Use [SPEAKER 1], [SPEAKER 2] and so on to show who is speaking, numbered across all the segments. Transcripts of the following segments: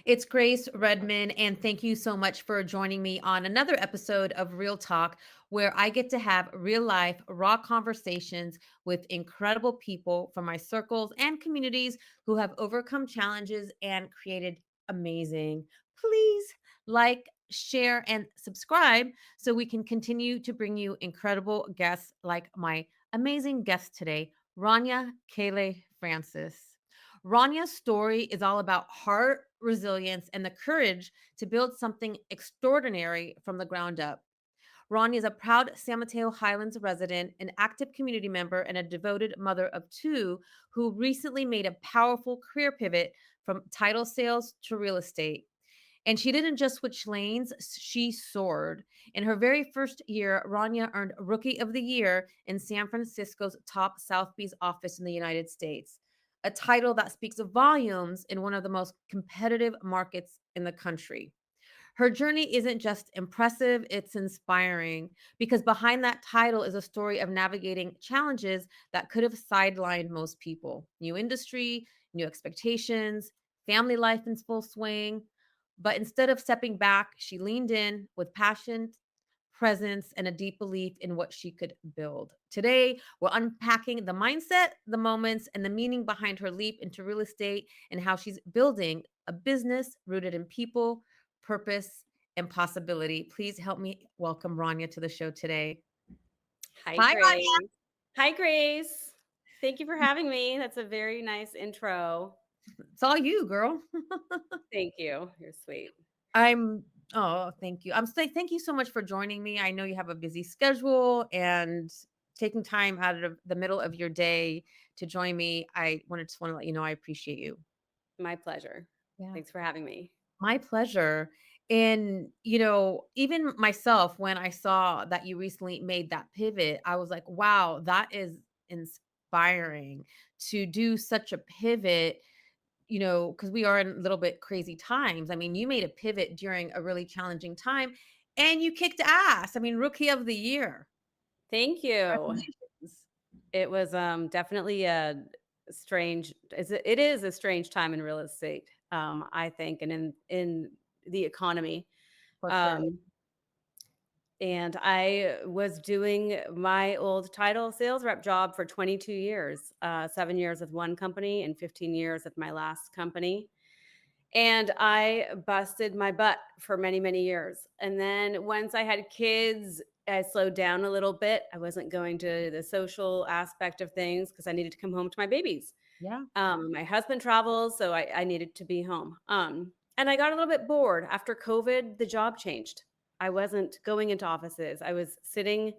[SPEAKER 1] It's Grace Redman, and thank you so much for joining me on another episode of Real Talk, where I get to have real life, raw conversations with incredible people from my circles and communities who have overcome challenges and created amazing. Please like, share, and subscribe so we can continue to bring you incredible guests like my amazing guest today, Ranya Kaileh Francis. Ranya's story is all about heart, resilience, and the courage to build something extraordinary from the ground up. Ranya is a proud San Mateo Highlands resident, an active community member, and a devoted mother of two who recently made a powerful career pivot from title sales to real estate. And she didn't just switch lanes, she soared. In her very first year, Ranya earned Rookie of the Year in San Francisco's top Sotheby's office in the United States, a title that speaks volumes in one of the most competitive markets in the country. Her journey isn't just impressive, it's inspiring because behind that title is a story of navigating challenges that could have sidelined most people. New industry, new expectations, family life in full swing. But instead of stepping back, she leaned in with passion, presence, and a deep belief in what she could build. Today, we're unpacking the mindset, the moments, and the meaning behind her leap into real estate and how she's building a business rooted in people, purpose, and possibility. Please help me welcome Ranya to the show today.
[SPEAKER 2] Hi,
[SPEAKER 1] Hi, Ranya.
[SPEAKER 2] Grace. Hi, Grace. Thank you for having me. That's a very nice intro.
[SPEAKER 1] It's all you, girl.
[SPEAKER 2] Thank you. You're sweet.
[SPEAKER 1] I'm oh, thank you. I'm saying thank you so much for joining me. I know you have a busy schedule and taking time out of the middle of your day to join me. I wanted just want to let you know I appreciate you.
[SPEAKER 2] My pleasure.
[SPEAKER 1] Yeah.
[SPEAKER 2] Thanks for having me.
[SPEAKER 1] My pleasure. And, even myself, when I saw that you recently made that pivot, I was like, wow, that is inspiring to do such a pivot, because we are in a little bit crazy times. I mean, you made a pivot during a really challenging time and you kicked ass. I mean, rookie of the year.
[SPEAKER 2] Thank you.
[SPEAKER 1] Congratulations.
[SPEAKER 2] It was definitely a strange it is a strange time in real estate, I think, and in the economy.
[SPEAKER 1] For sure.
[SPEAKER 2] Um, and I was doing my old title sales rep job for 22 years, 7 years with one company and 15 years with my last company. And I busted my butt for many, many years. And then once I had kids, I slowed down a little bit. I wasn't going to the social aspect of things because I needed to come home to my babies.
[SPEAKER 1] Yeah.
[SPEAKER 2] My husband travels, so I needed to be home. And I got a little bit bored. After COVID, the job changed. I wasn't going into offices. I was sitting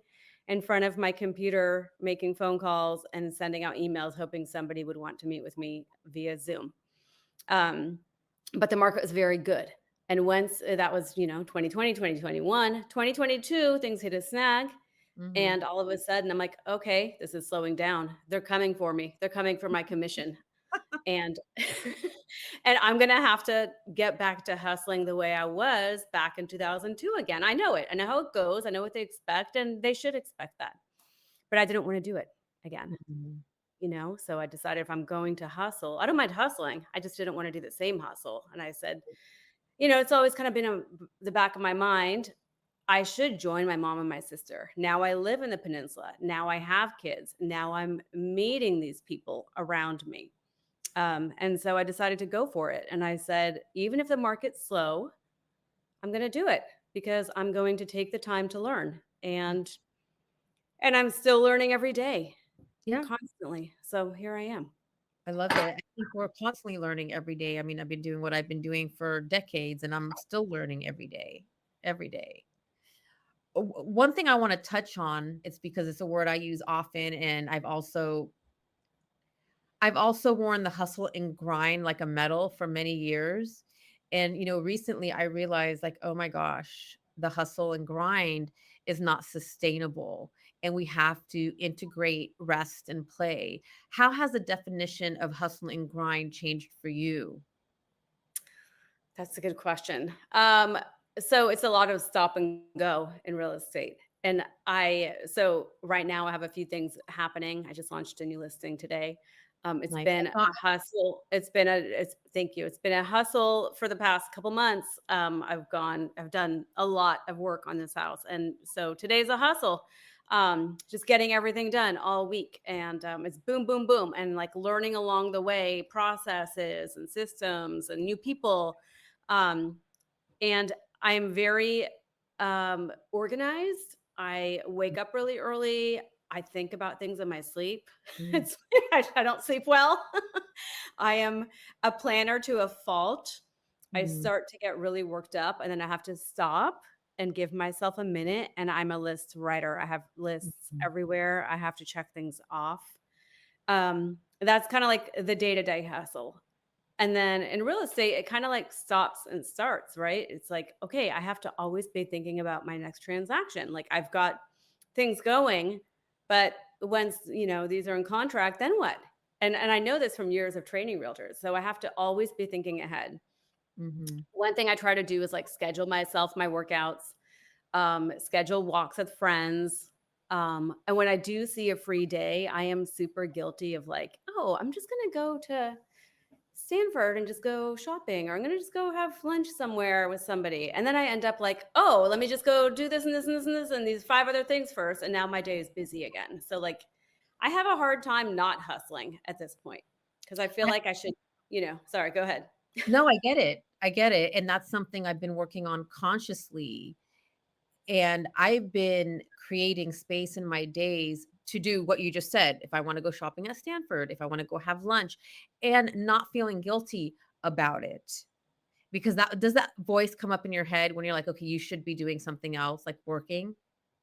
[SPEAKER 2] in front of my computer, making phone calls and sending out emails, hoping somebody would want to meet with me via Zoom. Um, but the market was very good. And once that was, 2020, 2021, 2022, things hit a snag.
[SPEAKER 1] Hmm.
[SPEAKER 2] And all of a sudden, I'm like, okay, this is slowing down. They're coming for me. They're coming for my commission. And and I'm gonna have to get back to hustling the way I was back in 2002 again. I know it. I know how it goes. I know what they expect, and they should expect that. But I didn't want to do it again. So I decided if I'm going to hustle, I don't mind hustling. I just didn't want to do the same hustle. And I said, it's always kind of been the back of my mind. I should join my mom and my sister. Now I live in the peninsula. Now I have kids. Now I'm meeting these people around me. And so I decided to go for it. And I said, even if the market's slow, I'm going to do it because I'm going to take the time to learn. And I'm still learning every day,
[SPEAKER 1] Yeah.
[SPEAKER 2] constantly. So here I am.
[SPEAKER 1] I love it. I think we're constantly learning every day. I mean, I've been doing what I've been doing for decades and I'm still learning every day. Every day. One thing I want to touch on, it's because it's a word I use often and I've also worn the hustle and grind like a medal for many years. And recently I realized like, oh my gosh, the hustle and grind is not sustainable and we have to integrate rest and play. How has the definition of hustle and grind changed for you?
[SPEAKER 2] That's a good question. So it's a lot of stop and go in real estate. And so right now I have a few things happening. I just launched a new listing today. It's
[SPEAKER 1] Like,
[SPEAKER 2] been
[SPEAKER 1] that's
[SPEAKER 2] a
[SPEAKER 1] awesome.
[SPEAKER 2] hustle. It's thank you. It's been a hustle for the past couple months. I've done a lot of work on this house. And so today's a hustle. Just getting everything done all week. And it's boom, boom, boom. And like learning along the way processes and systems and new people. Um, and I'm very, organized. I wake up really early. I think about things in my sleep.
[SPEAKER 1] Mm,
[SPEAKER 2] It's I don't sleep well. I am a planner to a fault. I
[SPEAKER 1] mm,
[SPEAKER 2] start to get really worked up, and then I have to stop and give myself a minute, and I'm a list writer. I have lists
[SPEAKER 1] mm,
[SPEAKER 2] everywhere. I have to check things off. That's kinda like the day-to-day hustle. And then in real estate, it kind of like stops and starts, right? It's like, okay, I have to always be thinking about my next transaction. Like I've got things going, but once, these are in contract, then what? And I know this from years of training realtors. So I have to always be thinking ahead.
[SPEAKER 1] mhm,
[SPEAKER 2] One thing I try to do is like schedule myself my workouts, schedule walks with friends. And when I do see a free day, I am super guilty of like, oh, I'm just gonna go to Stanford and just go shopping, or I'm gonna just go have lunch somewhere with somebody. And then I end up like, oh, let me just go do this and this and this and this and these five other things first. And now my day is busy again. So like I have a hard time not hustling at this point because I feel
[SPEAKER 1] I
[SPEAKER 2] like I should, sorry, go ahead.
[SPEAKER 1] no, I get it, and that's something I've been working on consciously, and I've been creating space in my days to do what you just said. If I wanna go shopping at Stanford, if I wanna go have lunch, and not feeling guilty about it, because that does that voice come up in your head when you're like, "Okay, you should be doing something else, like working?"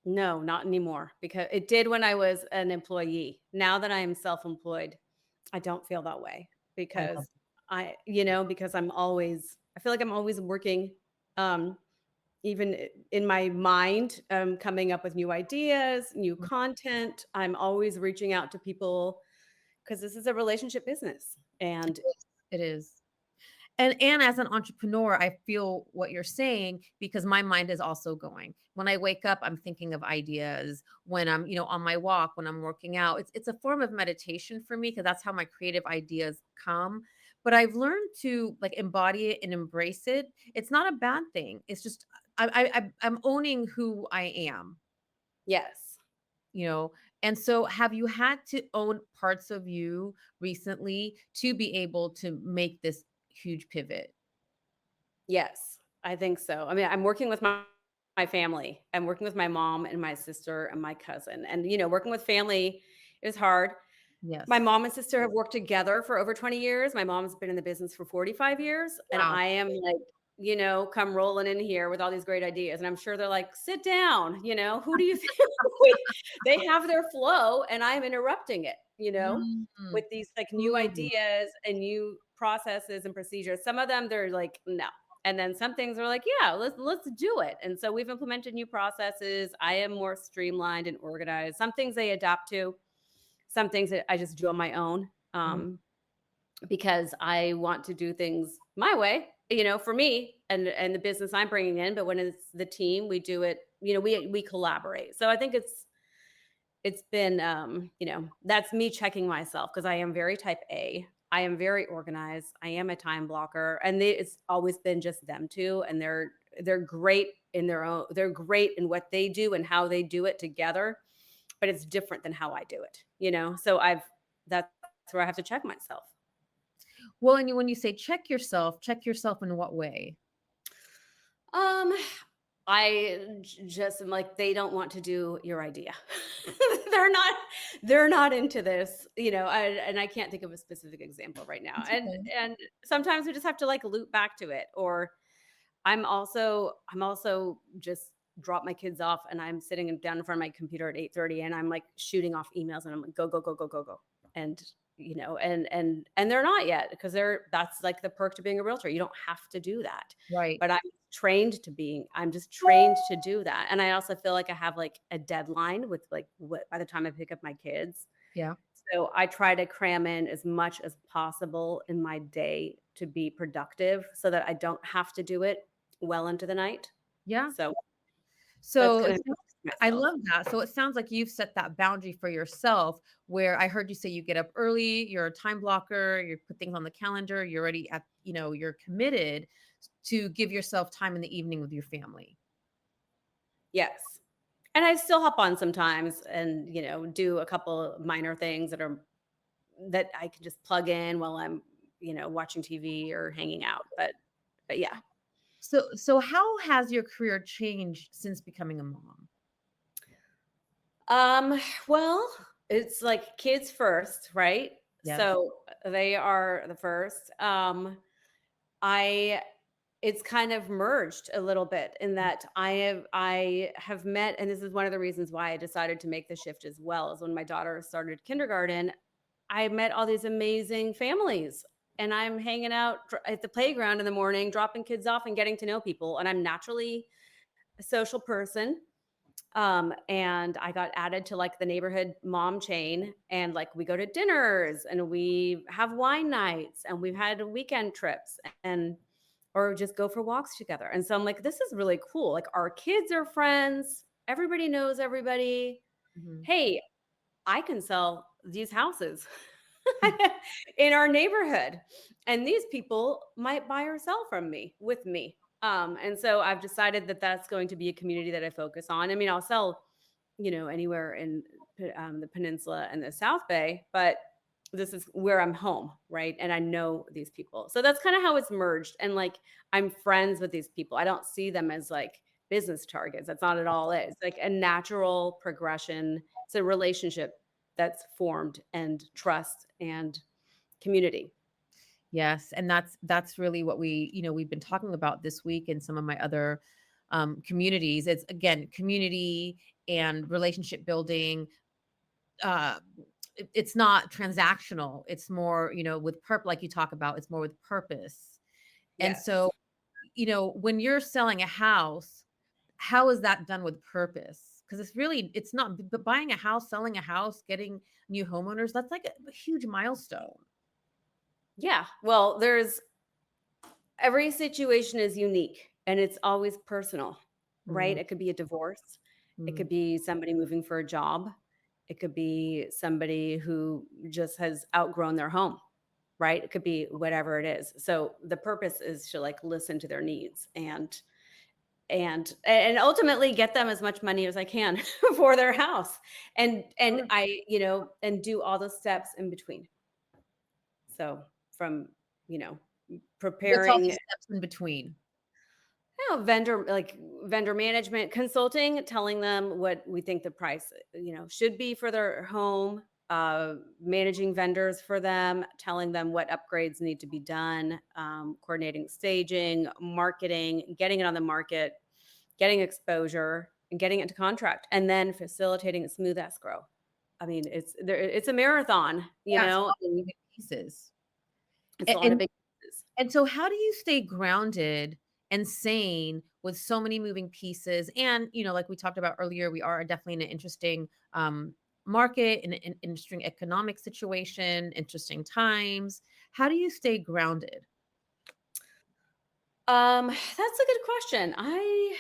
[SPEAKER 2] No, not anymore because it did when I was an employee. Now that I am self-employed, I don't feel that way
[SPEAKER 1] I love
[SPEAKER 2] because because I feel like I'm always working. Um, Even in my mind, coming up with new ideas, new
[SPEAKER 1] it.
[SPEAKER 2] content. I'm always reaching out to people because this is a relationship business. And
[SPEAKER 1] It is. And as an entrepreneur, I feel what you're saying because my mind is also going. When I wake up, I'm thinking of ideas. When I'm, on my walk, when I'm working out, it's a form of meditation for me because that's how my creative ideas come. But I've learned to like embody it and embrace it. It's not a bad thing. It's just I'm owning who I am,
[SPEAKER 2] yes,
[SPEAKER 1] you know. And so, have you had to own parts of you recently to be able to make this huge pivot?
[SPEAKER 2] yes, I think so. I mean, I'm working with my family. I'm working with my mom and my sister and my cousin. And working with family is hard. My
[SPEAKER 1] Yes.
[SPEAKER 2] mom and sister have worked together for over 20 years. My mom's been in the business for 45 years, and
[SPEAKER 1] Wow.
[SPEAKER 2] I am like, come rolling in here with all these great ideas. And I'm sure they're like, sit down, who do you think? They have their flow, and I'm interrupting it,
[SPEAKER 1] Mm.
[SPEAKER 2] with these like new
[SPEAKER 1] Ooh.
[SPEAKER 2] ideas and new processes and procedures. Some of them they're like, no. And then some things are like, yeah, let's do it. And so we've implemented new processes. I am more streamlined and organized. Some things they adapt to, some things that I just do on my own,
[SPEAKER 1] Mhm.
[SPEAKER 2] because I want to do things my way, for me and the business I'm bringing in. But when it's the team, we do it. We collaborate. So I think it's been, that's me checking myself because I am very type A. I am very organized. I am a time blocker, and it's always been just them two, and they're great in their own. They're great in what they do and how they do it together, but it's different than how I do it. So that's where I have to check myself.
[SPEAKER 1] Well, and when you say check yourself in what way?
[SPEAKER 2] Um, just am like, they don't want to do your idea. they're not they're not into this, and I can't think of a specific example right now.
[SPEAKER 1] It's
[SPEAKER 2] And
[SPEAKER 1] okay.
[SPEAKER 2] and sometimes we just have to like loop back to it. Or I'm also just drop my kids off and I'm sitting down in front of my computer at 8:30 and I'm like shooting off emails and I'm like go go go go go go. And and they're not yet because that's like the perk to being a realtor. You don't have to do that.
[SPEAKER 1] Right.
[SPEAKER 2] But I'm just trained to do that. And I also feel like I have like a deadline with like what by the time I pick up my kids.
[SPEAKER 1] Yeah.
[SPEAKER 2] So I try to cram in as much as possible in my day to be productive so that I don't have to do it well into the night.
[SPEAKER 1] Yeah.
[SPEAKER 2] So that's
[SPEAKER 1] So
[SPEAKER 2] kind
[SPEAKER 1] it
[SPEAKER 2] of
[SPEAKER 1] I
[SPEAKER 2] myself.
[SPEAKER 1] love that. So it sounds like you've set that boundary for yourself where I heard you say you get up early, you're a time blocker, you put things on the calendar, you're already at, you're committed to give yourself time in the evening with your family.
[SPEAKER 2] Yes. And I still hop on sometimes and, do a couple minor things that I can just plug in while I'm, watching TV or hanging out. But yeah.
[SPEAKER 1] So how has your career changed since becoming a mom?
[SPEAKER 2] Um, well, it's like kids first, right?
[SPEAKER 1] Yes.
[SPEAKER 2] So they are the first. I It's kind of merged a little bit in that I have met, and this is one of the reasons why I decided to make the shift as well, is when my daughter started kindergarten, I met all these amazing families, and I'm hanging out at the playground in the morning, dropping kids off and getting to know people, and I'm naturally a social person. And I got added to like the neighborhood mom chain, and like we go to dinners and we have wine nights and we've had weekend trips and or just go for walks together. And so I'm like, this is really cool. Like our kids are friends, everybody knows everybody.
[SPEAKER 1] Mhm.
[SPEAKER 2] Hey, I can sell these houses in our neighborhood. And these people might buy or sell from me with me. And so I've decided that that's going to be a community that I focus on. I mean, I'll sell, anywhere in the peninsula and the South Bay, but this is where I'm home, right? And I know these people. So that's kind of how it's merged. And like I'm friends with these people. I don't see them as like business targets. That's not at all it. It's like a natural progression. It's a relationship that's formed and trust and community.
[SPEAKER 1] Yes, and that's really what we've been talking about this week in some of my other communities. It's again community and relationship building. Uh, it's not transactional. It's more, with purpose, like you talk about. It's more with purpose. And
[SPEAKER 2] Yes.
[SPEAKER 1] so, when you're selling a house, how is that done with purpose? Because it's not. But buying a house, selling a house, getting new homeowners. That's like a huge milestone.
[SPEAKER 2] Yeah. Well, there's every situation is unique and it's always personal, right?
[SPEAKER 1] Mm,
[SPEAKER 2] It could be a divorce. It
[SPEAKER 1] mm,
[SPEAKER 2] could be somebody moving for a job. It could be somebody who just has outgrown their home, right? It could be whatever it is. So the purpose is to like listen to their needs and ultimately get them as much money as I can for their house. And
[SPEAKER 1] sure.
[SPEAKER 2] and do all the steps in between. So from, you know,
[SPEAKER 1] What's all the
[SPEAKER 2] preparing,
[SPEAKER 1] steps in between?
[SPEAKER 2] vendor management consulting, telling them what we think the price, should be for their home, managing vendors for them, telling them what upgrades need to be done, coordinating staging, marketing, getting it on the market, getting exposure, and getting it to contract, and then facilitating a smooth escrow. I mean, it's a marathon,
[SPEAKER 1] Yeah, it's a lot of
[SPEAKER 2] and
[SPEAKER 1] moving pieces.
[SPEAKER 2] it's a
[SPEAKER 1] A
[SPEAKER 2] lot of
[SPEAKER 1] and
[SPEAKER 2] big pieces.
[SPEAKER 1] and so how do you stay grounded and sane with so many moving pieces? And, like we talked about earlier, we are definitely in an interesting, market, in an interesting economic situation, interesting times. How do you stay grounded?
[SPEAKER 2] That's a good question. I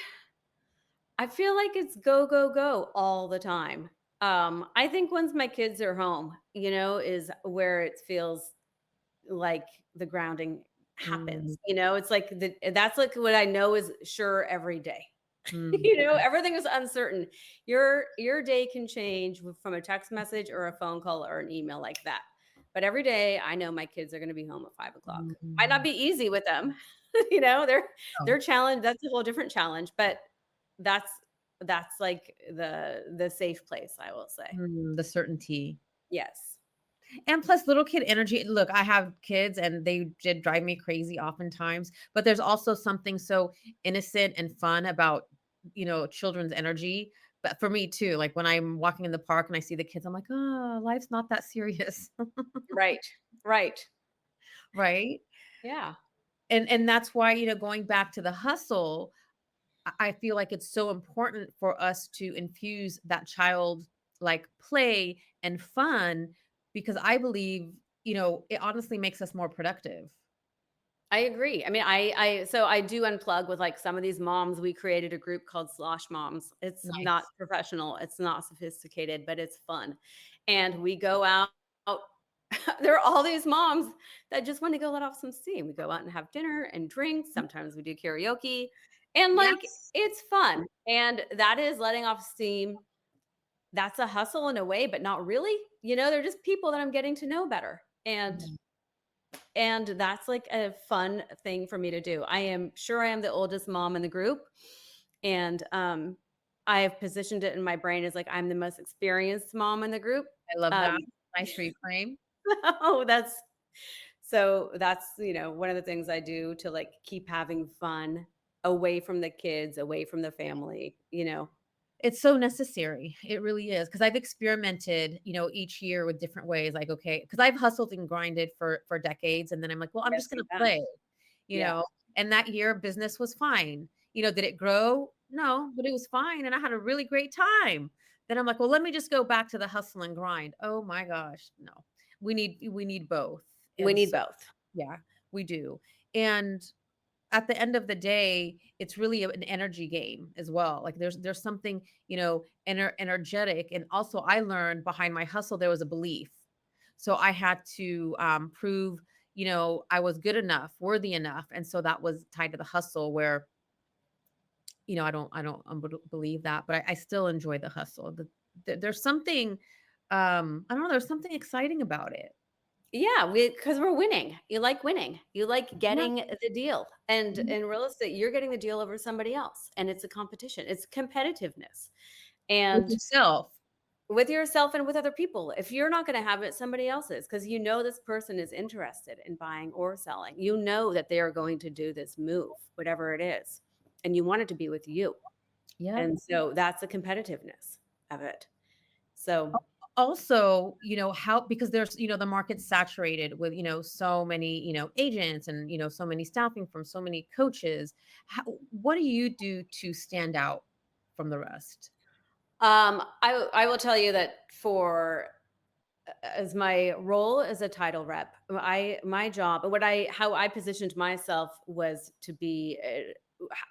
[SPEAKER 2] feel like it's go, go, go all the time. I think once my kids are home, is where it feels like the grounding
[SPEAKER 1] Mm,
[SPEAKER 2] happens. It's like that's like what I know is sure every day.
[SPEAKER 1] mm,
[SPEAKER 2] Everything is uncertain. Your day can change from a text message or a phone call or an email like that. But every day I know my kids are going to be home at 5 o'clock. Might not
[SPEAKER 1] mm.
[SPEAKER 2] be easy with them. They're
[SPEAKER 1] Oh,
[SPEAKER 2] challenged. That's a whole different challenge. But that's that's like the safe place, I will say.
[SPEAKER 1] the certainty.
[SPEAKER 2] Yes.
[SPEAKER 1] And plus little kid energy. Look, I have kids and they did drive me crazy oftentimes, but there's also something so innocent and fun about, children's energy. But for me too, like when I'm walking in the park and I see the kids, I'm like, oh, life's not that serious.
[SPEAKER 2] Right. Right.
[SPEAKER 1] Right.
[SPEAKER 2] Yeah.
[SPEAKER 1] And that's why, going back to the hustle, I feel like it's so important for us to infuse that child like play and fun because I believe, it honestly makes us more productive.
[SPEAKER 2] I agree. I mean, so I do unplug with, like, some of these moms. We created a group called Slosh Moms. It's not
[SPEAKER 1] Nice.
[SPEAKER 2] professional, it's not sophisticated, but it's fun. And we go out there are all these moms that just wanna go let off some steam. We go out and have dinner and drinks, sometimes we do karaoke, and, like,
[SPEAKER 1] Yes.
[SPEAKER 2] it's fun, and that is letting off steam. That's a hustle in a way, but not really. They're just people that I'm getting to know better,
[SPEAKER 1] Mhm.
[SPEAKER 2] and that's, like, a fun thing for me to do. I am sure I am the oldest mom in the group, and, I have positioned it in my brain as, like, I'm the most experienced mom in the group.
[SPEAKER 1] I love that.
[SPEAKER 2] Um,
[SPEAKER 1] Nice reframe.
[SPEAKER 2] oh, that's one of the things I do to, like, keep having fun away from the kids, away from the family.
[SPEAKER 1] It's so necessary. It really is, because 'cause I've experimented, each year with different ways, like, okay, because 'cause I've hustled and grinded for decades, and then I'm like, "Well, I'm just
[SPEAKER 2] Yes,
[SPEAKER 1] gonna
[SPEAKER 2] you have.
[SPEAKER 1] play," you
[SPEAKER 2] Yeah.
[SPEAKER 1] know, and that year business was fine. Did it grow? No, but it was fine, and I had a really great time. Then I'm like, "Well, let me just go back to the hustle and grind." Oh my gosh, no. We need both,
[SPEAKER 2] We
[SPEAKER 1] and
[SPEAKER 2] need
[SPEAKER 1] so
[SPEAKER 2] both.
[SPEAKER 1] yeah, we do, and at the end of the day, it's really an energy game as well. Like there's something, energetic. And also I learned behind my hustle, there was a belief. So I had to prove, I was good enough, worthy enough. And so that was tied to the hustle where, I don't believe that, but I still enjoy the hustle. There's something, I don't know, there's something exciting about it.
[SPEAKER 2] Yeah, because we're winning. You like winning. You like
[SPEAKER 1] Yeah.
[SPEAKER 2] getting the deal. And
[SPEAKER 1] Mhm.
[SPEAKER 2] in real estate, you're getting the deal over somebody else, and it's a competition. It's competitiveness.
[SPEAKER 1] With
[SPEAKER 2] And
[SPEAKER 1] yourself.
[SPEAKER 2] with yourself and with other people. If you're not going to have it, somebody else is, because this person is interested in buying or selling. You know that they are going to do this move, whatever it is, and you want it to be with you.
[SPEAKER 1] Yeah.
[SPEAKER 2] And so that's the competitiveness of it. So
[SPEAKER 1] Also, how, because there's, the market's saturated with, so many, agents and, so many staffing from so many coaches. What do you do to stand out from the rest?
[SPEAKER 2] I will tell you that for as my role as a title rep, my job, how I positioned myself was to be.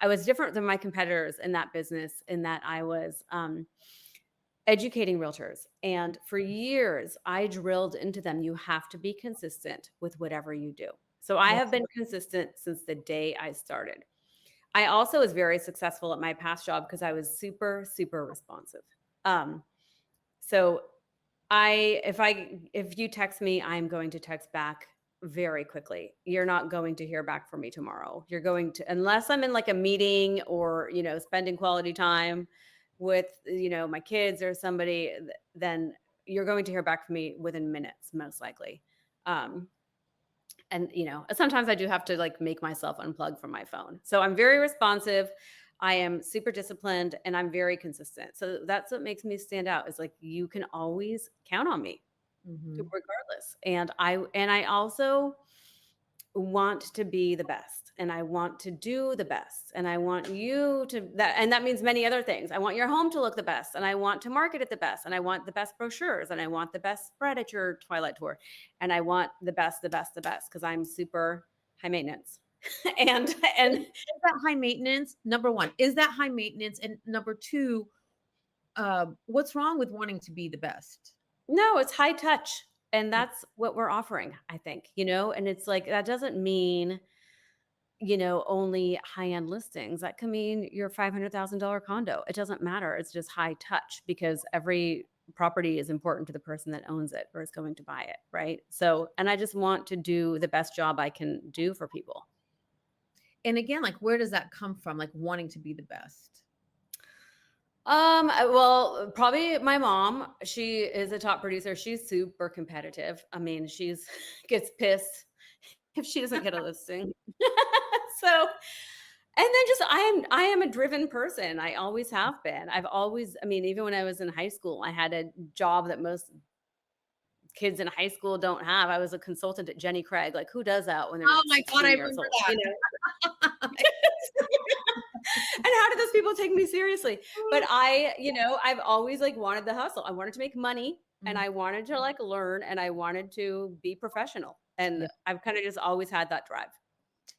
[SPEAKER 2] I was different than my competitors in that business, in that I was educating realtors, and for years I drilled into them, you have to be consistent with whatever you do. So I
[SPEAKER 1] Yeah.
[SPEAKER 2] have been consistent since the day I started. I also was very successful at my past job because I was super, super responsive. Um, so if you text me, I'm going to text back very quickly. You're not going to hear back from me tomorrow. You're going to, unless I'm in like a meeting or, spending quality time with, my kids or somebody, then you're going to hear back from me within minutes, most likely. Um, and, sometimes I do have to, like, make myself unplug from my phone. So I'm very responsive, I am super disciplined, and I'm very consistent. So that's what makes me stand out, is, like, you can always count on me
[SPEAKER 1] Hmm.
[SPEAKER 2] regardless. And I also want to be the best, and I want to do the best, and I want you to that and that means many other things. I want your home to look the best, and I want to market it the best, and I want the best brochures, and I want the best spread at your twilight tour, and I want the best, the best, the best, because I'm super high maintenance. And
[SPEAKER 1] Is that high maintenance? Number one, is that high maintenance? And number two, what's wrong with wanting to be the best?
[SPEAKER 2] no, it's high touch, and that's what we're offering, I think, and it's like, that doesn't mean only high-end listings. That could mean your $500,000 condo. It doesn't matter. It's just high touch, because every property is important to the person that owns it or is going to buy it, right? So, and I just want to do the best job I can do for people.
[SPEAKER 1] And again, like, where does that come from? Like wanting to be the best.
[SPEAKER 2] Well, probably my mom. She is a top producer. She's super competitive. I mean, she's gets pissed if she doesn't get a listing. So, and then just I am a driven person. I always have been. I mean, even when I was in high school, I had a job that most kids in high school don't have. I was a consultant at Jenny Craig. Like, who does that when they're
[SPEAKER 1] Oh my God, I
[SPEAKER 2] 16 years
[SPEAKER 1] remember
[SPEAKER 2] old?
[SPEAKER 1] that.
[SPEAKER 2] And how did those people take me seriously? But I've always, like, wanted the hustle. I wanted to make money, and
[SPEAKER 1] Mhm.
[SPEAKER 2] I wanted to, like, learn, and I wanted to be professional.
[SPEAKER 1] Yeah.
[SPEAKER 2] And I've kind of just always had that drive.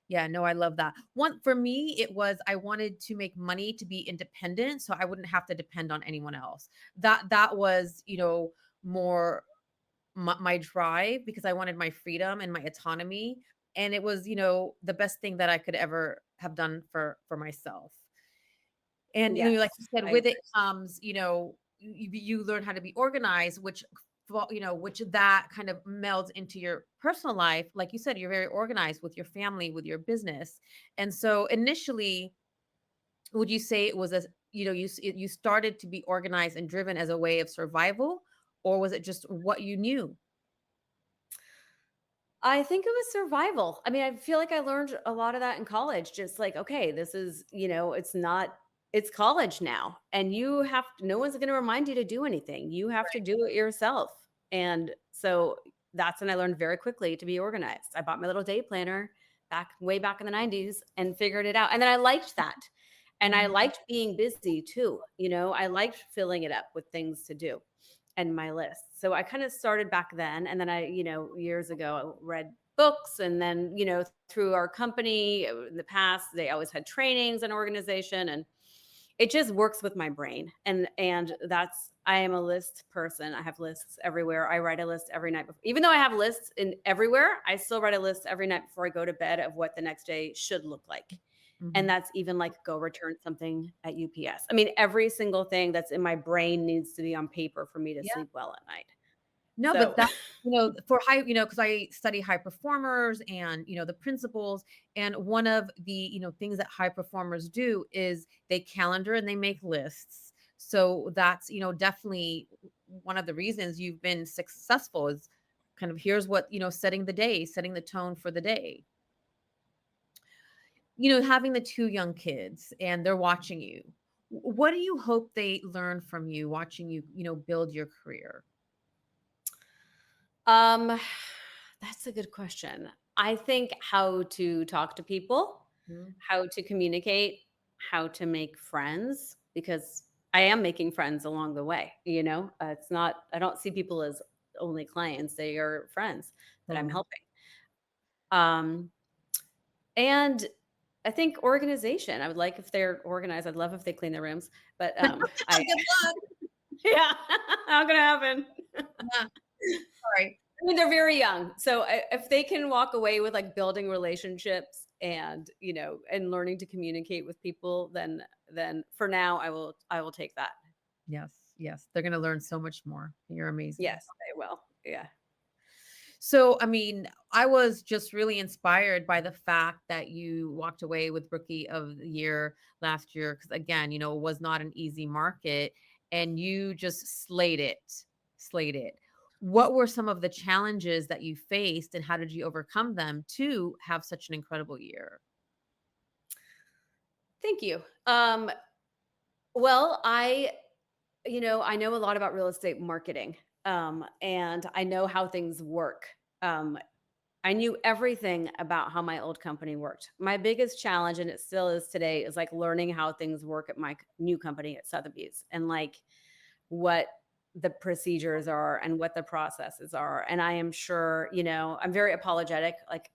[SPEAKER 1] Yeah, no, I love that. One for me, it was I wanted to make money to be independent so I wouldn't have to depend on anyone else. That was, more my drive because I wanted my freedom and my autonomy. And it was, the best thing that I could ever have done for myself. And, like
[SPEAKER 2] Yes,
[SPEAKER 1] you said,
[SPEAKER 2] I
[SPEAKER 1] with it
[SPEAKER 2] agree.
[SPEAKER 1] comes, you learn how to be organized, which that kind of melds into your personal life. Like you said, you're very organized with your family, with your business. And so initially, would you say it was you started to be organized and driven as a way of survival, or was it just what you knew?
[SPEAKER 2] I think it was survival. I mean, I feel like I learned a lot of that in college. Just like, okay, this is, it's not, it's college now. And no one's going to remind you to do anything. You have to do it yourself. And so that's when I learned very quickly to be organized. I bought my little day planner way back in the 90s and figured it out. And then I liked that. And I
[SPEAKER 1] Mhm.
[SPEAKER 2] liked being busy too. I liked filling it up with things to do and my list. So I kind of started back then. And then years ago, I read books. And then, through our company in the past, they always had trainings and organization. And it just works with my brain. I am a list person. I have lists everywhere. I write a list every night before. Even though I have lists in everywhere, I still write a list every night before I go to bed of what the next day should look like. And
[SPEAKER 1] Mhm.
[SPEAKER 2] that's even like go return something at UPS. I mean, every single thing that's in my brain needs to be on paper for me to
[SPEAKER 1] Yeah.
[SPEAKER 2] sleep well at night.
[SPEAKER 1] No,
[SPEAKER 2] So,
[SPEAKER 1] but that for high because I study high performers and, the principles, and one of the, things that high performers do is they calendar and they make lists. So that's, definitely one of the reasons you've been successful is kind of here's what, setting the day, setting the tone for the day. Having the 2 young kids and they're watching you. What do you hope they learn from you watching you, build your career?
[SPEAKER 2] um, that's a good question. I think how to talk to people,
[SPEAKER 1] Mhm.
[SPEAKER 2] how to communicate, how to make friends, because I am making friends along the way. It's not, I don't see people as only clients, they are friends that I'm
[SPEAKER 1] Totally.
[SPEAKER 2] helping. Um, And I think organization, I would like if they're organized, I'd love if they clean their rooms, but, I
[SPEAKER 1] Good luck.
[SPEAKER 2] yeah, not gonna happen.
[SPEAKER 1] Yeah, sorry.
[SPEAKER 2] I mean, they're very young, so if they can walk away with, like, building relationships and, and learning to communicate with people, then for now, I will take that.
[SPEAKER 1] Yes, yes, they're gonna learn so much more. You're amazing.
[SPEAKER 2] Yes, they will. Yeah.
[SPEAKER 1] So, I mean, I was just really inspired by the fact that you walked away with Rookie of the Year last year, because again, it was not an easy market, and you just slayed it. What were some of the challenges that you faced, and how did you overcome them to have such an incredible year?
[SPEAKER 2] Thank you. Well, I know a lot about real estate marketing, and I know how things work. I knew everything about how my old company worked. My biggest challenge, and it still is today, is like learning how things work at my new company at Sotheby's and like what the procedures are and what the processes are. And I am sure, I'm very apologetic. Like,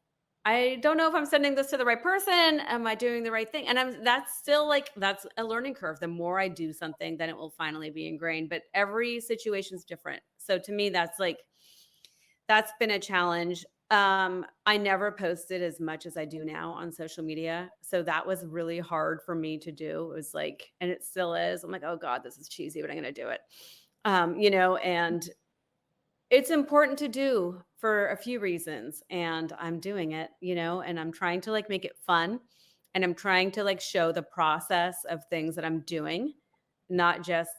[SPEAKER 2] I don't know if I'm sending this to the right person. Am I doing the right thing? And that's still like, that's a learning curve. The more I do something, then it will finally be ingrained. But every situation is different. So to me, that's been a challenge. I never posted as much as I do now on social media. So that was really hard for me to do. It was like, and it still is. I'm like, oh God, this is cheesy, but I'm gonna do it. And it's important to do for a few reasons. And I'm doing it, and I'm trying to like make it fun. And I'm trying to like show the process of things that I'm doing, not just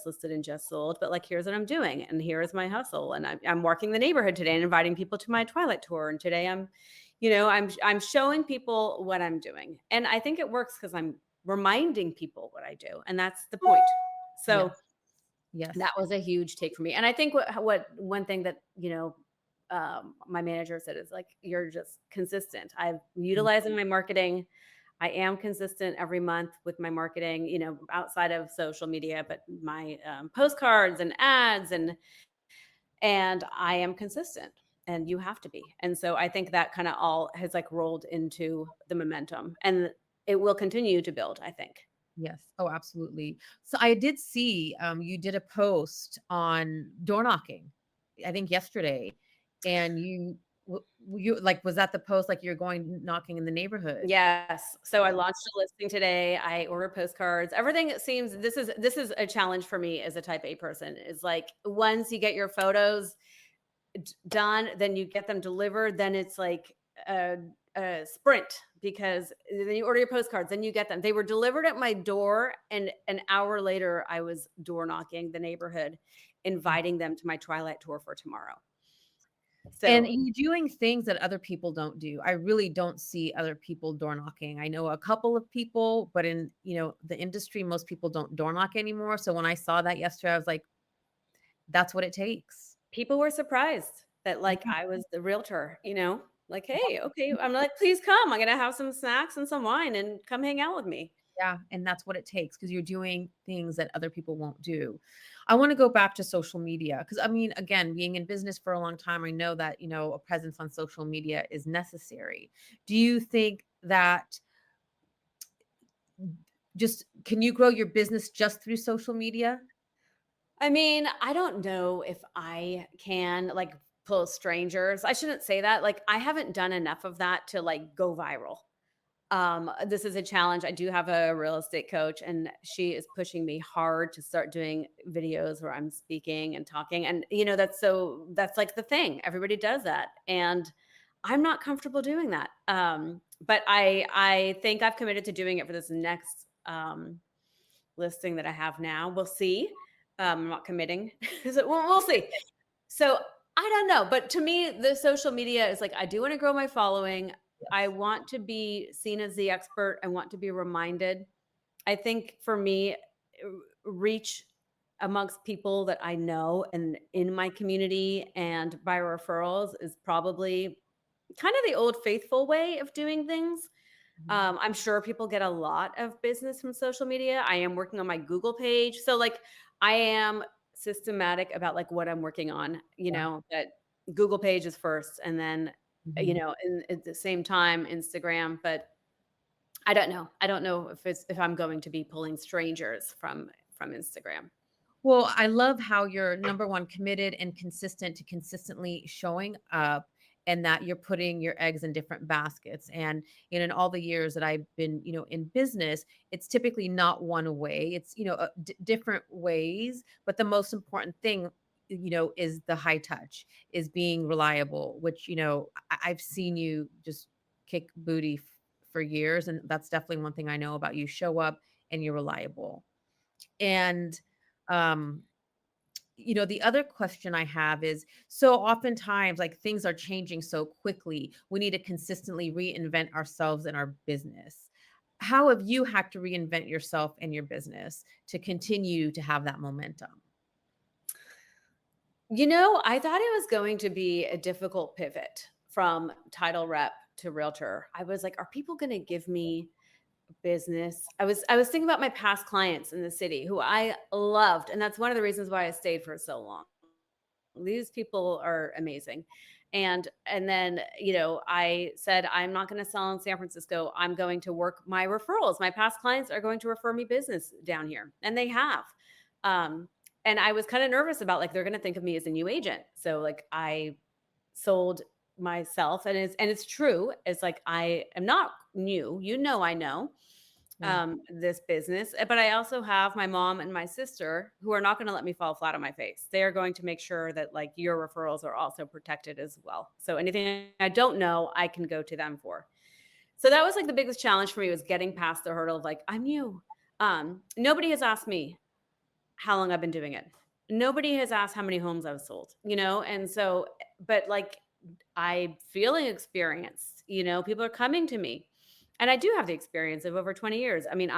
[SPEAKER 2] listed and just sold, but like here's what I'm doing, and here is my hustle, and I'm working the neighborhood today and inviting people to my Twilight tour, and today I'm showing people what I'm doing, and I think it works because I'm reminding people what I do, and that's the point. So
[SPEAKER 1] Yes, yes.
[SPEAKER 2] that was a huge take for me, and I think what one thing that my manager said is like you're just consistent. I'm
[SPEAKER 1] Mm.
[SPEAKER 2] utilizing my marketing. I am consistent every month with my marketing, outside of social media, but my postcards and ads, and I am consistent. and you have to be. And so I think that kind of all has like rolled into the momentum, and it will continue to build, I think.
[SPEAKER 1] Yes. Oh, absolutely. So I did see, you did a post on door knocking, I think yesterday, and you like, was that the post, like, you're going knocking in the neighborhood?
[SPEAKER 2] Yes. So I launched a listing today. I order postcards. Everything seems this is a challenge for me as a type A person. Is like once you get your photos done, then you get them delivered, then it's like a, a sprint because then you order your postcards, then you get them. They were delivered at my door, and an hour later, I was door knocking the neighborhood, inviting them to my Twilight tour for tomorrow.
[SPEAKER 1] And
[SPEAKER 2] So
[SPEAKER 1] you're doing things that other people don't do. I really don't see other people door knocking. I know a couple of people, but in, the industry, most people don't door knock anymore. So when I saw that yesterday, I was like, that's what it takes.
[SPEAKER 2] people were surprised that like
[SPEAKER 1] Yeah.
[SPEAKER 2] I was the realtor, like, hey, okay. I'm like, please come. I'm gonna have some snacks and some wine and come hang out with me.
[SPEAKER 1] Yeah, and that's what it takes because you're doing things that other people won't do. I wanna go back to social media because, I mean, again, being in business for a long time, I know that, a presence on social media is necessary. Do you think that just can you grow your business just through social media?
[SPEAKER 2] I mean, I don't know if I can like pull strangers. I shouldn't say that. Like I haven't done enough of that to like go viral. This is a challenge. I do have a real estate coach and she is pushing me hard to start doing videos where I'm speaking and talking. And that's like the thing. Everybody does that. And I'm not comfortable doing that. But I think I've committed to doing it for this next listing that I have now. We'll see. I'm not committing. So we'll see. So I don't know. But to me, the social media is like, I do want to grow my following. I
[SPEAKER 1] Yes.
[SPEAKER 2] want to be seen as the expert. I want to be reminded. I think for me, reach amongst people that I know and in my community and by referrals is probably kind of the old faithful way of doing things.
[SPEAKER 1] Mhm.
[SPEAKER 2] I'm sure people get a lot of business from social media. I am working on my Google page. So like I am systematic about like what I'm working on,
[SPEAKER 1] Yeah.
[SPEAKER 2] that Google page is first and then,
[SPEAKER 1] Mhm.
[SPEAKER 2] at the same time Instagram, but I don't know. I don't know if I'm going to be pulling strangers from Instagram.
[SPEAKER 1] Well, I love how you're number 1 committed and consistent to consistently showing up and that you're putting your eggs in different baskets. And in all the years that I've been, in business, it's typically not one way. It's, different ways, but the most important thing, is the high touch, is being reliable, which, I've seen you just kick booty for years and that's definitely one thing I know about you. Show up and you're reliable. And um the other question I have is so oftentimes, like things are changing so quickly, we need to consistently reinvent ourselves in our business. How have you had to reinvent yourself in your business to continue to have that momentum?
[SPEAKER 2] I thought it was going to be a difficult pivot from title rep to realtor. I was like, are people going to give me business? I was thinking about my past clients in the city who I loved, and that's one of the reasons why I stayed for so long. These people are amazing. And then, I said I'm not going to sell in San Francisco. I'm going to work my referrals. My past clients are going to refer me business down here, and they have. Um and I was kind of nervous about like they're going to think of me as a new agent. So like I sold myself, and it's true. It's like I am not new. I know
[SPEAKER 1] Yeah.
[SPEAKER 2] this business. But I also have my mom and my sister who are not going to let me fall flat on my face. They are going to make sure that like your referrals are also protected as well. So anything I don't know, I can go to them for. So that was like the biggest challenge for me was getting past the hurdle of like I'm new. Nobody has asked me how long I've been doing it. Nobody has asked how many homes I've sold, and so, but like I'm feeling experienced, people are coming to me. And I do have the experience of over 20 years. I mean,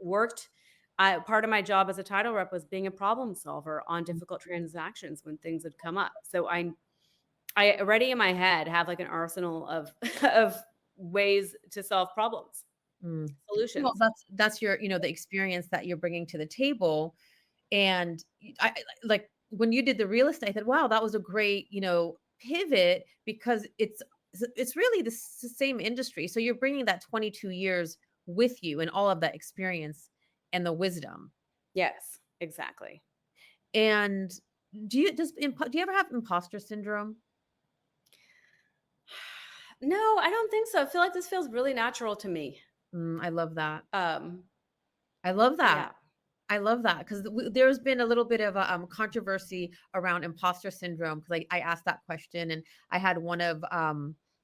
[SPEAKER 2] worked, part of my job as a title rep was being a problem solver on difficult transactions when things had come up. So I already in my head have like an arsenal of, of ways to solve problems,
[SPEAKER 1] Mm. Well,
[SPEAKER 2] solutions.
[SPEAKER 1] that's your, the experience that you're bringing to the table. And like when you did the real estate, I said, wow, that was a great, pivot because it's really the same industry. So you're bringing that 22 years with you and all of that experience and the wisdom.
[SPEAKER 2] Yes, exactly.
[SPEAKER 1] And do you ever have imposter syndrome?
[SPEAKER 2] No, I don't think so. I feel like this feels really natural to me.
[SPEAKER 1] I love that.
[SPEAKER 2] Um,
[SPEAKER 1] I love that.
[SPEAKER 2] yeah.
[SPEAKER 1] I love that because there's been a little bit of a controversy around imposter syndrome because I asked that question and I had one of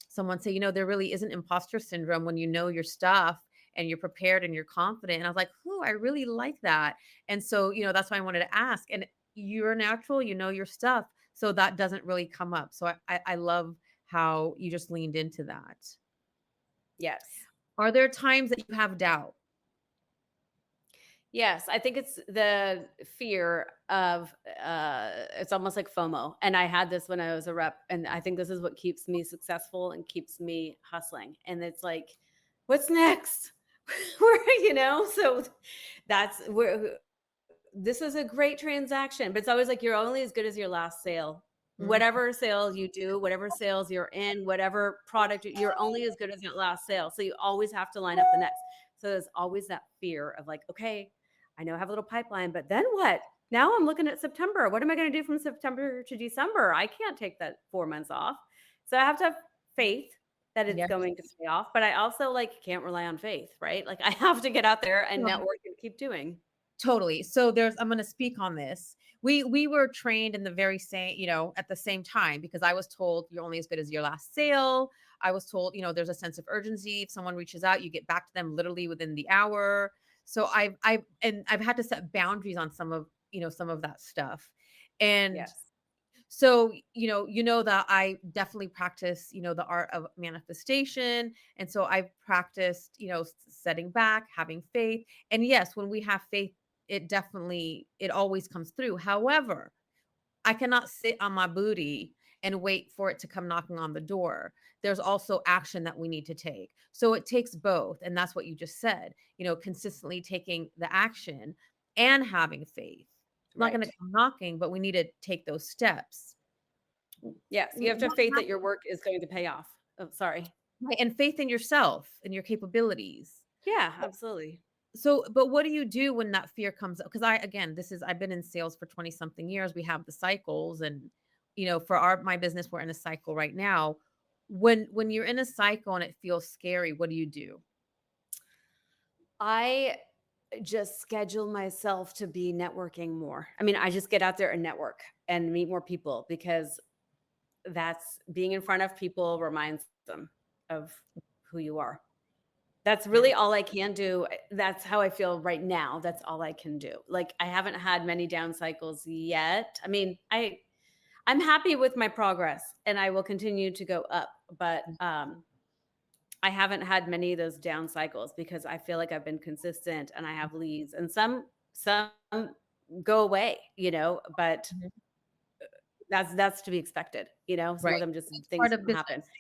[SPEAKER 1] someone say, there really isn't imposter syndrome when you know your stuff and you're prepared and you're confident. And I was like, I really like that. And so, that's why I wanted to ask. And you're natural, you know your stuff. So that doesn't really come up. So I love how you just leaned into that.
[SPEAKER 2] Yes.
[SPEAKER 1] Are there times that you have doubt?
[SPEAKER 2] Yes, I think it's the fear of, it's almost like FOMO, and I had this when I was a rep, and I think this is what keeps me successful and keeps me hustling, and it's like, "What's next?" So that's where this is a great transaction, but it's always like you're only as good as your last sale.
[SPEAKER 1] Mhm.
[SPEAKER 2] Whatever sales you do, whatever sales you're in, whatever product you're only as good as your last sale. So you always have to line up the next. So there's always that fear of like, okay, I know I have a little pipeline, but then what? Now I'm looking at September. What am I going to do from September to December? I can't take that 4 months off. So I have to have faith that it's
[SPEAKER 1] Yes.
[SPEAKER 2] going to pay off, but I also like can't rely on faith, right? Like I have to get out there and network and keep doing.
[SPEAKER 1] Totally. So I'm going to speak on this. We were trained in the very same, at the same time because I was told you're only as good as your last sale. I was told, there's a sense of urgency. If someone reaches out, you get back to them literally within the hour. So I've had to set boundaries on some of that stuff. And
[SPEAKER 2] Yes.
[SPEAKER 1] so, that I definitely practice, the art of manifestation. And so I've practiced, setting back, having faith. And yes, when we have faith, it always comes through. However, I cannot sit on my booty and wait for it to come knocking on the door. There's also action that we need to take. So it takes both. And that's what you just said, consistently taking the action and having faith. It's not going to
[SPEAKER 2] Right.
[SPEAKER 1] come knocking, but we need to take those steps.
[SPEAKER 2] Yes, you have to have
[SPEAKER 1] What
[SPEAKER 2] faith that your
[SPEAKER 1] happened?
[SPEAKER 2] work is going to pay off. Oh, sorry.
[SPEAKER 1] Right, and faith in yourself and your capabilities.
[SPEAKER 2] Yeah, absolutely.
[SPEAKER 1] So, but what do you do when that fear comes up? Because I've been in sales for 20 something years. We have the cycles and for my business, we're in a cycle right now. When you're in a cycle and it feels scary, what do you do?
[SPEAKER 2] I just schedule myself to be networking more. I mean, I just get out there and network and meet more people because that's being in front of people reminds them of who you are. That's
[SPEAKER 1] Yeah.
[SPEAKER 2] really all I can do. That's how I feel right now. That's all I can do. Like I haven't had many down cycles yet. I mean, I'm happy with my progress and I will continue to go up, but I haven't had many of those down cycles because I feel like I've been consistent and I have leads and some go away, but
[SPEAKER 1] Mhm.
[SPEAKER 2] that's to be expected, some of
[SPEAKER 1] Right.
[SPEAKER 2] them just
[SPEAKER 1] It's
[SPEAKER 2] things
[SPEAKER 1] part of
[SPEAKER 2] happen.
[SPEAKER 1] business.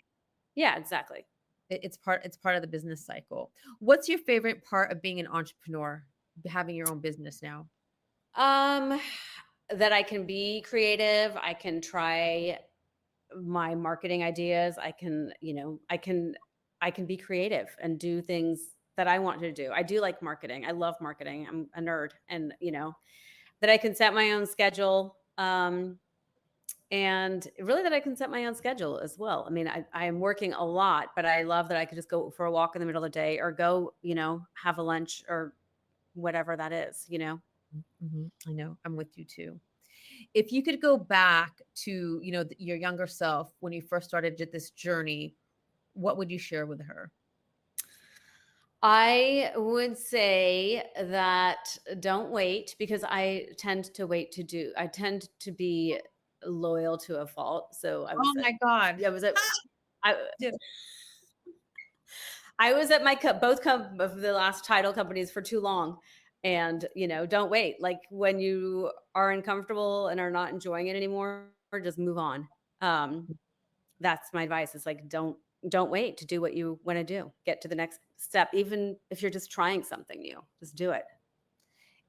[SPEAKER 2] Yeah, exactly.
[SPEAKER 1] It's part of the business cycle. What's your favorite part of being an entrepreneur, having your own business now?
[SPEAKER 2] Um that I can be creative, I can try my marketing ideas, I can be creative and do things that I want to do. I do like marketing. I love marketing. I'm a nerd and, that I can set my own schedule. And really that I can set my own schedule as well. I mean, I am working a lot, but I love that I could just go for a walk in the middle of the day or go, have a lunch or whatever that is.
[SPEAKER 1] Mhm. I know. I'm with you too. If you could go back to, your younger self when you first started this journey, what would you share with her?
[SPEAKER 2] I would say that don't wait because I tend to wait to do. I tend to be loyal to a fault. So I
[SPEAKER 1] Oh
[SPEAKER 2] was at
[SPEAKER 1] my god.
[SPEAKER 2] I was at I
[SPEAKER 1] Yeah.
[SPEAKER 2] I was at my both of the last title companies for too long. And, don't wait. Like when you are uncomfortable and are not enjoying it anymore, just move on. Um, that's my advice. It's like don't wait to do what you want to do. Get to the next step, even if you're just trying something new. Just do it.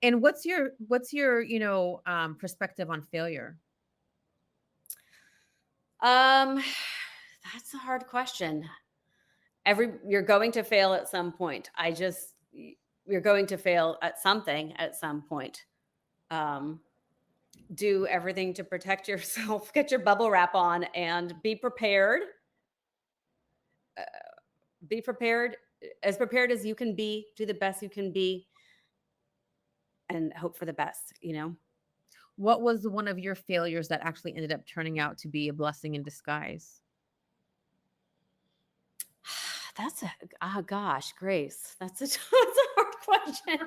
[SPEAKER 1] And what's your, perspective on failure?
[SPEAKER 2] Um, that's a hard question. You're going to fail at some point. You're going to fail at something at some point. Um, do everything to protect yourself, get your bubble wrap on, and be prepared. Uh, be prepared as you can be, do the best you can be, and hope for the best, you know?
[SPEAKER 1] What was one of your failures that actually ended up turning out to be a blessing in disguise?
[SPEAKER 2] That's a oh gosh, Grace, that's a that's a hard question.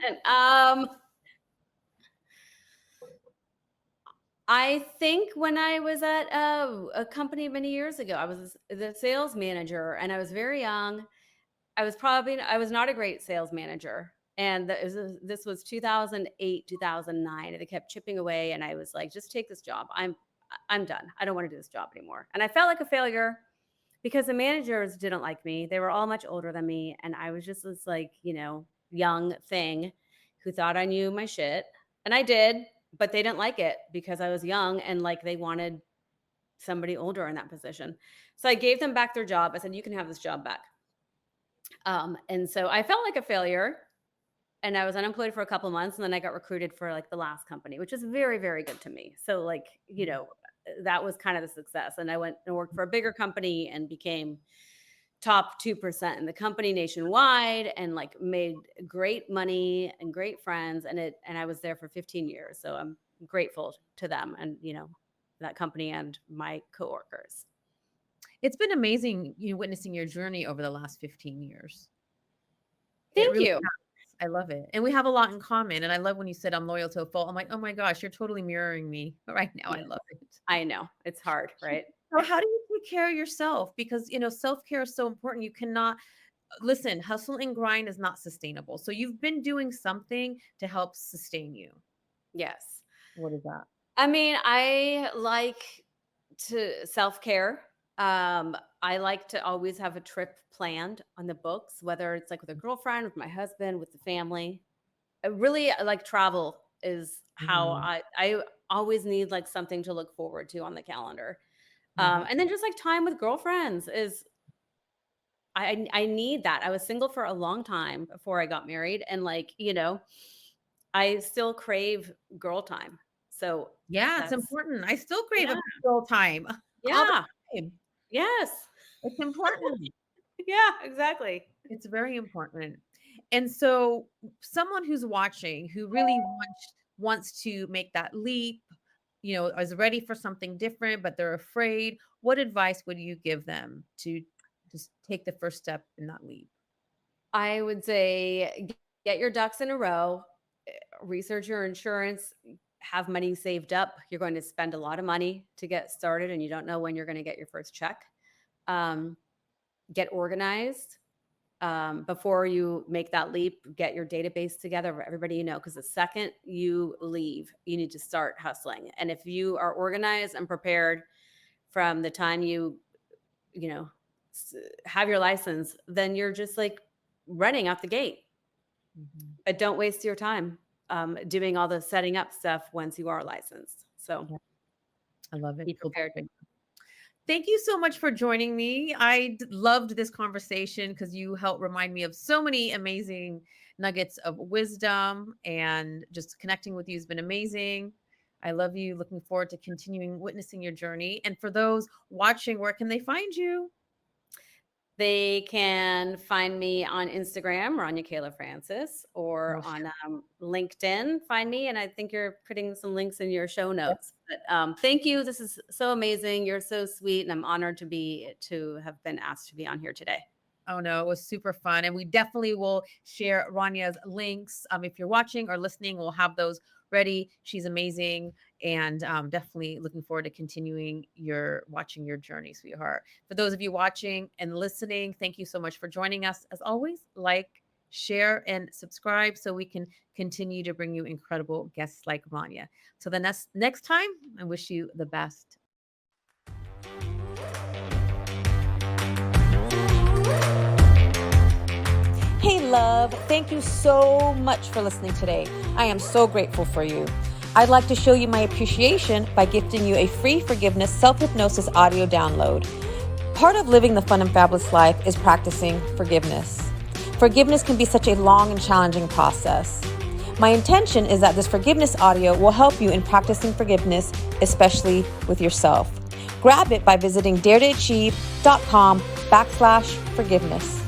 [SPEAKER 2] I think when I was at a company many years ago, I was the sales manager and I was very young. I was not a great sales manager. And this was 2008, 2009. And they kept chipping away. And I was like, just take this job. I'm done. I don't want to do this job anymore. And I felt like a failure because the managers didn't like me. They were all much older than me. And I was just this like, young thing who thought I knew my shit. And I did, but they didn't like it because I was young and like they wanted somebody older in that position. So I gave them back their job. I said, you can have this job back. And so I felt like a failure and I was unemployed for a couple months and then I got recruited for like the last company, which is very, very good to me. So like, that was kind of the success. And I went and worked for a bigger company and became top 2% in the company nationwide and like made great money and great friends. And I was there for 15 years. So I'm grateful to them and, that company and my coworkers.
[SPEAKER 1] It's been amazing, witnessing your journey over the last 15 years. It
[SPEAKER 2] Thank
[SPEAKER 1] really
[SPEAKER 2] you.
[SPEAKER 1] has. I love it. And we have a lot in common. And I love when you said I'm loyal to a fault. I'm like, oh my gosh, you're totally mirroring me right now. I
[SPEAKER 2] Yeah,
[SPEAKER 1] love it.
[SPEAKER 2] I know. It's hard, right?
[SPEAKER 1] So how do you take care of yourself? Because, self-care is so important. You cannot listen, hustle and grind is not sustainable. So you've been doing something to help sustain you.
[SPEAKER 2] Yes.
[SPEAKER 1] What is that?
[SPEAKER 2] I mean, I like to self-care. I like to always have a trip planned on the books, whether it's like with a girlfriend, with my husband, with the family. I really like travel is how
[SPEAKER 1] Mhm,
[SPEAKER 2] I always need like something to look forward to on the calendar.
[SPEAKER 1] mhm.
[SPEAKER 2] And then just like time with girlfriends is I need that. I was single for a long time before I got married and like, I still crave girl time. So
[SPEAKER 1] Yeah, it's
[SPEAKER 2] that's
[SPEAKER 1] important. I still crave a
[SPEAKER 2] yeah.
[SPEAKER 1] big girl time all the
[SPEAKER 2] Yeah.
[SPEAKER 1] time.
[SPEAKER 2] Yes.
[SPEAKER 1] It's important.
[SPEAKER 2] Yeah, exactly.
[SPEAKER 1] It's very important. And so someone who's watching who really wants to make that leap, is ready for something different, but they're afraid, what advice would you give them to just take the first step in that leap?
[SPEAKER 2] I would say get your ducks in a row, research your insurance, have money saved up. You're going to spend a lot of money to get started and you don't know when you're going to get your first check. Um, get organized before you make that leap. Get your database together of everybody you know, because the second you leave, you need to start hustling. And if you are organized and prepared from the time you know, have your license, then you're just like running out the gate.
[SPEAKER 1] Mhm.
[SPEAKER 2] But don't waste your time doing all the setting up stuff once you are licensed. So
[SPEAKER 1] Yeah, I love it.
[SPEAKER 2] be
[SPEAKER 1] Full
[SPEAKER 2] prepared.
[SPEAKER 1] prepared. Thank you so much for joining me. Loved this conversation because you helped remind me of so many amazing nuggets of wisdom, and just connecting with you has been amazing. I love you. Looking forward to continuing witnessing your journey. And for those watching, where can they find you?
[SPEAKER 2] They can find me on Instagram, Ranya Kaileh Francis, or
[SPEAKER 1] Oh,
[SPEAKER 2] on LinkedIn. Find me, and I think you're putting some links in your show notes. But thank you. This is so amazing. You're so sweet, and I'm honored to have been asked to be on here today.
[SPEAKER 1] oh no, it was super fun. And we definitely will share Ranya's links. If you're watching or listening, we'll have those ready. She's amazing. And definitely looking forward to continuing watching your journey, sweetheart. For those of you watching and listening, thank you so much for joining us. As always, like, share, and subscribe so we can continue to bring you incredible guests like Ranya. So the next time, I wish you the best. Hey, love, thank you so much for listening today. I am so grateful for you. I'd like to show you my appreciation by gifting you a free forgiveness self-hypnosis audio download. Part of living the fun and fabulous life is practicing forgiveness. Forgiveness can be such a long and challenging process. My intention is that this forgiveness audio will help you in practicing forgiveness, especially with yourself. Grab it by visiting daretoachieve.com/forgiveness.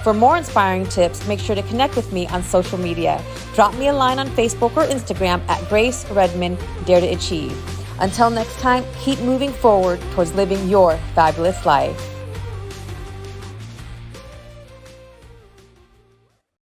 [SPEAKER 1] For more inspiring tips, make sure to connect with me on social media. Drop me a line on Facebook or Instagram at Grace Redman Dare to Achieve. Until next time, keep moving forward towards living your fabulous life.